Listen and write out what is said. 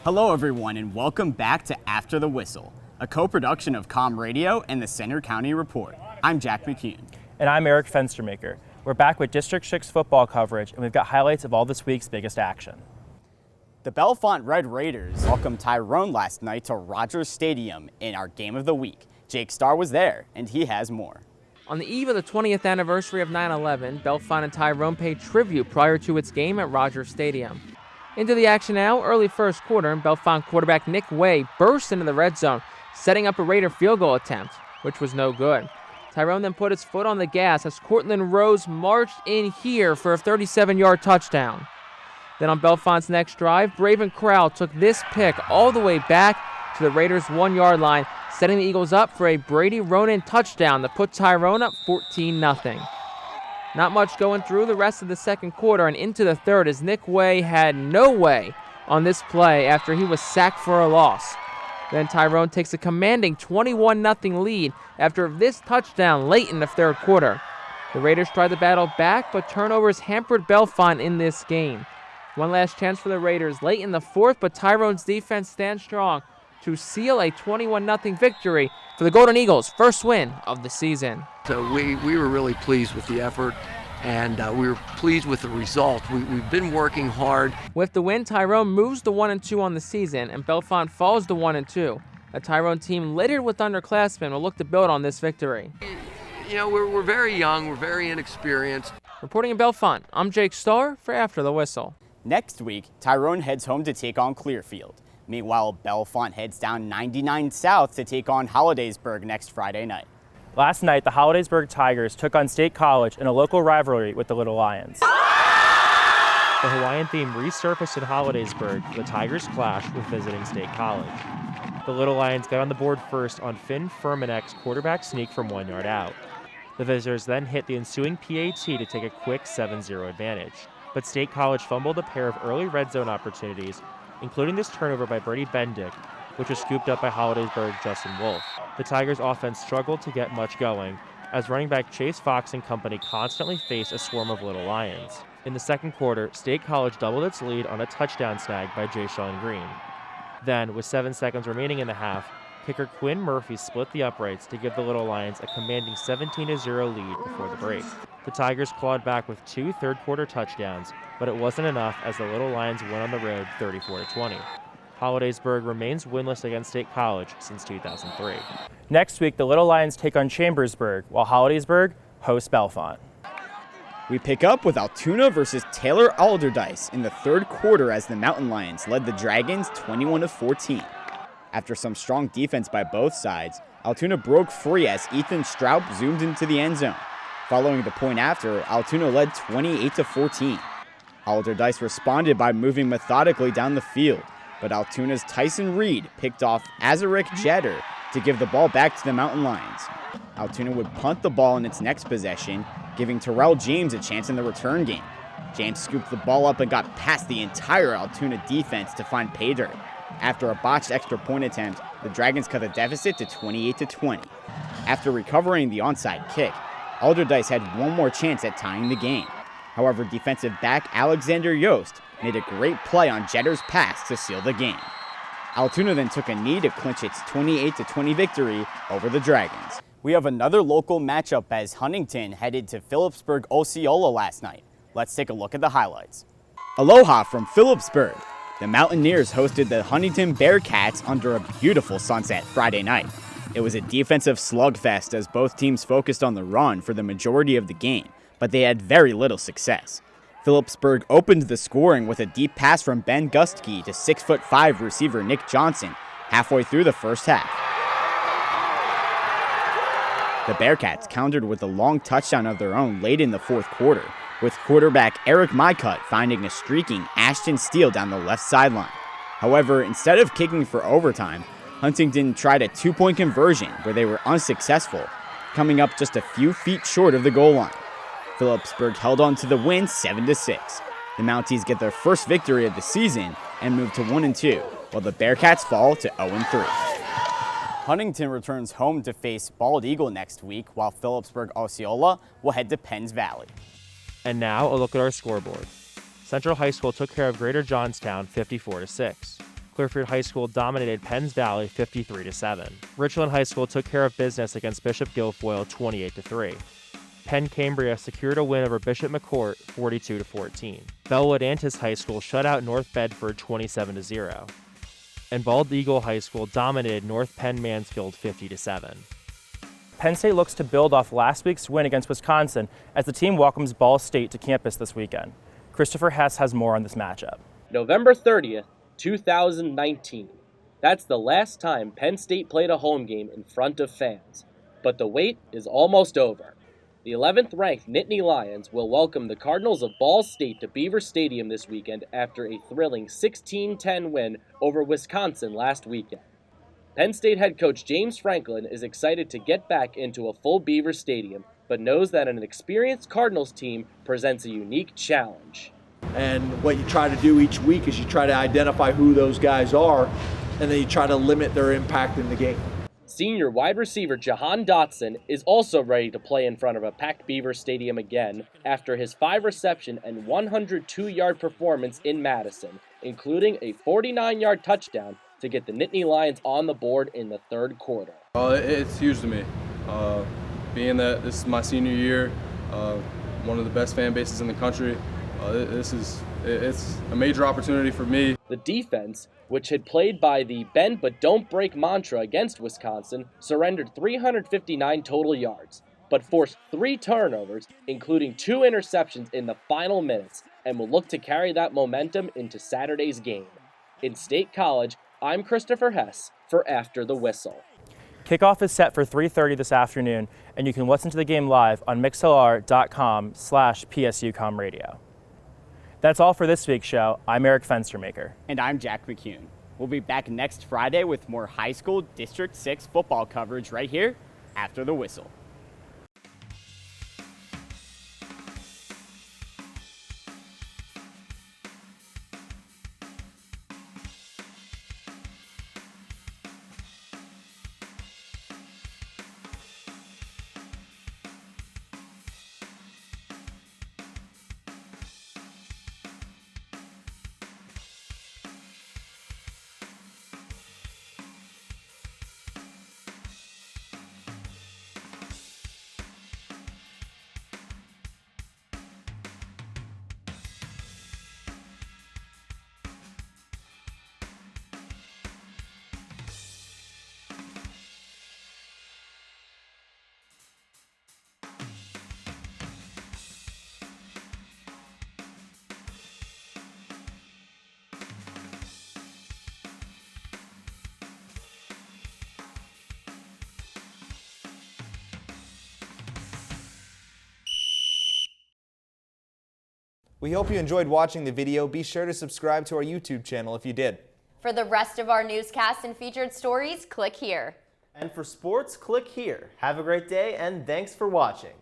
Hello everyone and welcome back to After the Whistle, a co-production of Com Radio and the Center County Report. I'm Jack McCune. And I'm Eric Fenstermaker. We're back with District 6 football coverage, and we've got highlights of all this week's biggest action. The Bellefonte Red Raiders welcomed Tyrone last night to Rogers Stadium in our Game of the Week. Jake Starr was there, and he has more. On the eve of the 20th anniversary of 9/11, Bellefonte and Tyrone paid tribute prior to its game at Rogers Stadium. Into the action now, early first quarter, and Bellefonte quarterback Nick Way burst into the red zone, setting up a Raider field goal attempt, which was no good. Tyrone then put his foot on the gas as Cortland Rose marched in here for a 37-yard touchdown. Then on Bellefonte's next drive, Braven Crowell took this pick all the way back to the Raiders' 1-yard line, setting the Eagles up for a Brady Ronan touchdown that put Tyrone up 14-0. Not much going through the rest of the second quarter and into the third as Nick Way had no way on this play after he was sacked for a loss. Then Tyrone takes a commanding 21-0 lead after this touchdown late in the third quarter. The Raiders tried to battle back, but turnovers hampered Bellefonte in this game. One last chance for the Raiders late in the fourth, but Tyrone's defense stands strong to seal a 21-0 victory for the Golden Eagles' first win of the season. So we were really pleased with the effort, and we were pleased with the result. We've been working hard. With the win, Tyrone moves to 1-2 on the season, and Bellefonte falls to 1-2. A Tyrone team littered with underclassmen will look to build on this victory. You know, we're very young, we're very inexperienced. Reporting in Bellefonte, I'm Jake Starr for After the Whistle. Next week, Tyrone heads home to take on Clearfield. Meanwhile, Bellefonte heads down 99 South to take on Hollidaysburg next Friday night. Last night, the Hollidaysburg Tigers took on State College in a local rivalry with the Little Lions. The Hawaiian theme resurfaced in Hollidaysburg for the Tigers' clash with visiting State College. The Little Lions got on the board first on Finn Furmanek's quarterback sneak from 1 yard out. The visitors then hit the ensuing PAT to take a quick 7-0 advantage. But State College fumbled a pair of early red zone opportunities, including this turnover by Brady Bendick, which was scooped up by Hollidaysburg Justin Wolf. The Tigers' offense struggled to get much going, as running back Chase Fox and company constantly faced a swarm of Little Lions. In the second quarter, State College doubled its lead on a touchdown snag by Jay Sean Green. Then, with 7 seconds remaining in the half, kicker Quinn Murphy split the uprights to give the Little Lions a commanding 17-0 lead before the break. The Tigers clawed back with 2 third-quarter touchdowns, but it wasn't enough as the Little Lions went on the road 34-20. Hollidaysburg remains winless against State College since 2003. Next week, the Little Lions take on Chambersburg, while Hollidaysburg hosts Bellefonte. We pick up with Altoona versus Taylor Alderdice in the third quarter as the Mountain Lions led the Dragons 21-14. After some strong defense by both sides, Altoona broke free as Ethan Straub zoomed into the end zone. Following the point after, Altoona led 28-14. Alderdice responded by moving methodically down the field, but Altoona's Tyson Reed picked off Azaric Jeter to give the ball back to the Mountain Lions. Altoona would punt the ball in its next possession, giving Terrell James a chance in the return game. James scooped the ball up and got past the entire Altoona defense to find pay dirt. After a botched extra point attempt, the Dragons cut the deficit to 28-20. After recovering the onside kick, Alderdice had one more chance at tying the game. However, defensive back Alexander Yost made a great play on Jetter's pass to seal the game. Altoona then took a knee to clinch its 28-20 victory over the Dragons. We have another local matchup as Huntington headed to Phillipsburg Osceola last night. Let's take a look at the highlights. Aloha from Phillipsburg. The Mountaineers hosted the Huntington Bearcats under a beautiful sunset Friday night. It was a defensive slugfest as both teams focused on the run for the majority of the game, but they had very little success. Phillipsburg opened the scoring with a deep pass from Ben Gustke to 6'5" receiver Nick Johnson halfway through the first half. The Bearcats countered with a long touchdown of their own late in the fourth quarter, with quarterback Eric Mycutt finding a streaking Ashton Steele down the left sideline. However, instead of kicking for overtime, Huntington tried a 2-point conversion where they were unsuccessful, coming up just a few feet short of the goal line. Phillipsburg held on to the win 7-6. The Mounties get their first victory of the season and move to 1-2, while the Bearcats fall to 0-3. Huntington returns home to face Bald Eagle next week, while Phillipsburg Osceola will head to Penns Valley. And now a look at our scoreboard. Central High School took care of Greater Johnstown 54-6. Clearfield High School dominated Penns Valley 53-7. Richland High School took care of business against Bishop Guilfoyle 28-3. Penn Cambria secured a win over Bishop McCourt 42-14. Bellwood Antis High School shut out North Bedford 27-0. And Bald Eagle High School dominated North Penn Mansfield 50-7. Penn State looks to build off last week's win against Wisconsin as the team welcomes Ball State to campus this weekend. Christopher Hess has more on this matchup. November 30th, 2019. That's the last time Penn State played a home game in front of fans. But the wait is almost over. The 11th-ranked Nittany Lions will welcome the Cardinals of Ball State to Beaver Stadium this weekend after a thrilling 16-10 win over Wisconsin last weekend. Penn State head coach James Franklin is excited to get back into a full Beaver Stadium, but knows that an experienced Cardinals team presents a unique challenge. And what you try to do each week is you try to identify who those guys are, and then you try to limit their impact in the game. Senior wide receiver Jahan Dotson is also ready to play in front of a packed Beaver Stadium again after his 5-reception and 102-yard performance in Madison, including a 49-yard touchdown to get the Nittany Lions on the board in the third quarter. It's huge to me. Being that this is my senior year, one of the best fan bases in the country, it's a major opportunity for me. The defense, which had played by the bend but don't break mantra against Wisconsin, surrendered 359 total yards, but forced 3 turnovers, including 2 interceptions in the final minutes, and will look to carry that momentum into Saturday's game. In State College, I'm Christopher Hess for After the Whistle. Kickoff is set for 3:30 this afternoon, and you can listen to the game live on mixlr.com/PSUcomradio. That's all for this week's show. I'm Eric Fenstermaker. And I'm Jack McCune. We'll be back next Friday with more high school District 6 football coverage right here after the whistle. We hope you enjoyed watching the video. Be sure to subscribe to our YouTube channel if you did. For the rest of our newscasts and featured stories, click here. And for sports, click here. Have a great day, and thanks for watching.